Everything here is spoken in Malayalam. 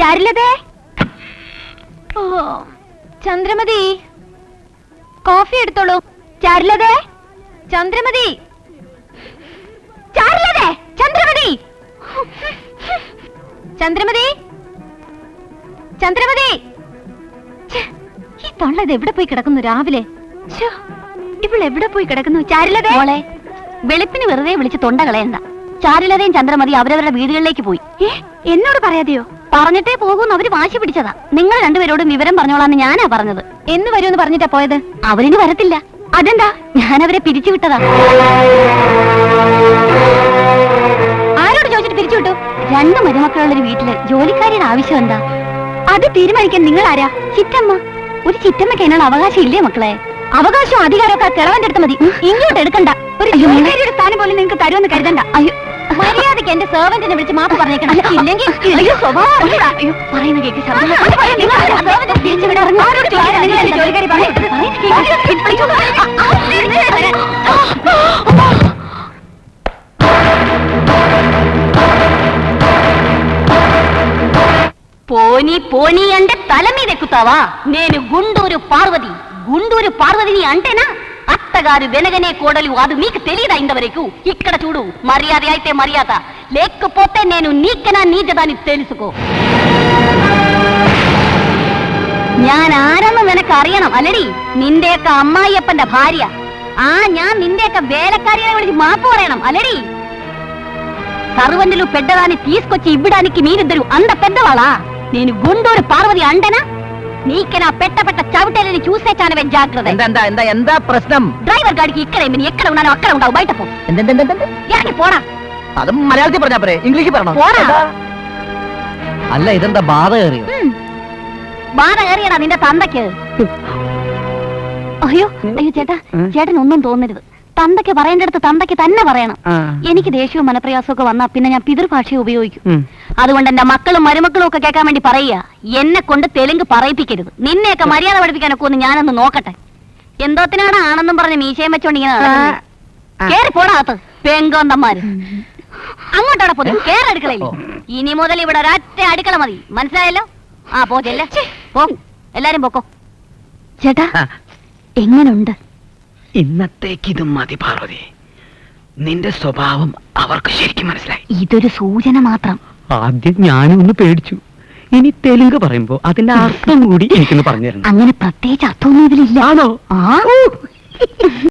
ചാരുലതേ. ഓ ചന്ദ്രമതി, കോഫി എടുത്തോളൂ. ചാരുലതേ, ചന്ദ്രമതി, ചാരുലതേ, ചന്ദ്രമതി, ചന്ദ്രമതി, ചന്ദ്രമതി. ഈ തൊള്ളത് എവിടെ പോയി കിടക്കുന്നു രാവിലെ? ഇവളെവിടെ പോയി കിടക്കുന്നു? ചാരുലതേ മോളെ, വെളുപ്പിന് വെറുതെ വിളിച്ച് തൊണ്ട കളയണ്ട. ചാരുലതയും ചന്ദ്രമതി അവരവരുടെ വീടുകളിലേക്ക് പോയി. എന്നോട് പറയാതെയോ? പറഞ്ഞിട്ടേ പോകൂന്ന് അവര് വാശി പിടിച്ചതാ. നിങ്ങൾ രണ്ടുപേരോടും വിവരം പറഞ്ഞോളാന്ന് ഞാനാ പറഞ്ഞത്. എന്ന് വരുമെന്ന് പറഞ്ഞിട്ടാ പോയത്? അവരിനി വരത്തില്ല. അതെന്താ? ഞാൻ അവരെ പിരിച്ചുവിട്ടതാ. ആരോട് ചോദിച്ചിട്ട് പിരിച്ചുവിട്ടു? 2 മരുമക്കളുള്ളൊരു വീട്ടില് ജോലിക്കാരിയുടെ ആവശ്യം എന്താ? അത് തീരുമാനിക്കാൻ നിങ്ങൾ ആരാ? ചിറ്റമ്മ. ഒരു ചിറ്റമ്മയ്ക്ക് അതിനുള്ള അവകാശം ഇല്ലേ മക്കളെ? അവകാശവും അധികാരമൊക്കെ കിളവന്റെ അടുത്ത് മതി. ഇങ്ങോട്ട് എടുക്കണ്ട. ഒരു ജോലിക്കാരിയുടെ സ്ഥാനം പോലും നിങ്ങൾക്ക് തരുമെന്ന് കരുതണ്ട. അയ്യോ, മര്യാദയ്ക്ക് എന്റെ സെർവന്റിനെ വിളിച്ച് മാപ്പ് പറഞ്ഞേക്കണം. ഇല്ലെങ്കിൽ പറയുന്ന കേക്ക് పోనీ పోనీ అంటే తల మీద ఎక్కుతావా? నేను గుండూరు పార్వతిని అంటేనా? అత్తగారు వెనగనే కోడలు, అది మీకు తెలియదా ఇంతవరకు? ఇక్కడ చూడు, మర్యాద అయితే మర్యాద, లేకపోతే నేను నీకనా నీచదాన్ని తెలుసుకో. ഞാൻ ആരെന്ന് നിനക്ക് അറിയണം അല്ലടി? നിന്റെയൊക്കെ അമ്മായിയപ്പന്റെ ഭാര്യ. ഞാൻ നിന്റെയൊക്കെ വേലക്കാരിയെ വിളിച്ച് മാപ്പ് പറയണം అల్లడి? సర్వంటులు పెద్దదాన్ని తీసుకొచ్చి ఇవ్వడానికి మీరిద్దరు అంత పెద్దవాళ్ళా? నేను గుండూరు పార్వతి అంటనా? నీకు నా పెట్ట చవిటేలని చూసే చానవే జాగ్రత్త. എന്താ പ്രശ്നം? ഡ്രൈവർ ഗാഡിക്ക് ഇക്കടെ എక్కడ ఉన్నానോ అక్కడ ഉണ്ടാവും. బయట പോ. ഇറങ്ങി പോടാ. അതും മലയാളത്തിൽ പറഞ്ഞാ പോരെ, ഇംഗ്ലീഷിൽ പറയണോ? പോടാ. അല്ല, ഇതെന്താ ബാധ കയറിയോ? ബാധ കയറിയടാ നിന്റെ തന്തയ്ക്ക്. അയ്യോ ചേട്ടാ, ചേട്ടൻ ഒന്നും തോന്നരുത്. തന്തയ്ക്ക് പറയേണ്ടടുത്ത് തന്തയ്ക്ക് തന്നെ പറയണം. എനിക്ക് ദേഷ്യവും മനപ്രയാസവും ഒക്കെ വന്നാ പിന്നെ ഞാൻ പിതൃഭാഷയെ ഉപയോഗിക്കും. അതുകൊണ്ട് എന്റെ മക്കളും മരുമക്കളും ഒക്കെ കേൾക്കാൻ വേണ്ടി പറയുക, എന്നെ കൊണ്ട് തെലുങ്ക് പറയിപ്പിക്കരുത്. നിന്നെയൊക്കെ മര്യാദ പഠിപ്പിക്കാനൊക്കെ ഒന്ന് ഞാനൊന്ന് നോക്കട്ടെ. എന്തോത്തിനാണ് ആണെന്നും പറഞ്ഞ് മീശയും വെച്ചോണ്ട് ഇങ്ങനെ കേറി പോടാത്ത പെങ്കോന്തന്മാര്. അങ്ങോട്ടവിടെ പോ, കേറടുക്കളയില്ല. ഇനി മുതൽ ഇവിടെ ഒരൊറ്റ അടുക്കള മതി, മനസ്സിലായല്ലോ? പോ ചെല്ല, പോ, എല്ലാരും പോക്കോ. ചേട്ടാ എങ്ങനുണ്ട്? ഇന്നത്തേക്ക് ഇത് മതി പാർവതി. നിന്റെ സ്വഭാവം അവർക്ക് ശരിക്കും മനസ്സിലായി. ഇതൊരു സൂചന മാത്രം. ആദ്യം ഞാനും ഒന്ന് പേടിച്ചു. ഇനി തെലുങ്ക് പറയുമ്പോ അതിന്റെ അർത്ഥം കൂടി എനിക്കൊന്ന് പറഞ്ഞു തരണം. അങ്ങനെ പ്രത്യേകിച്ച് അർത്ഥമൊന്നും ഇതിലില്ല. ആണോ?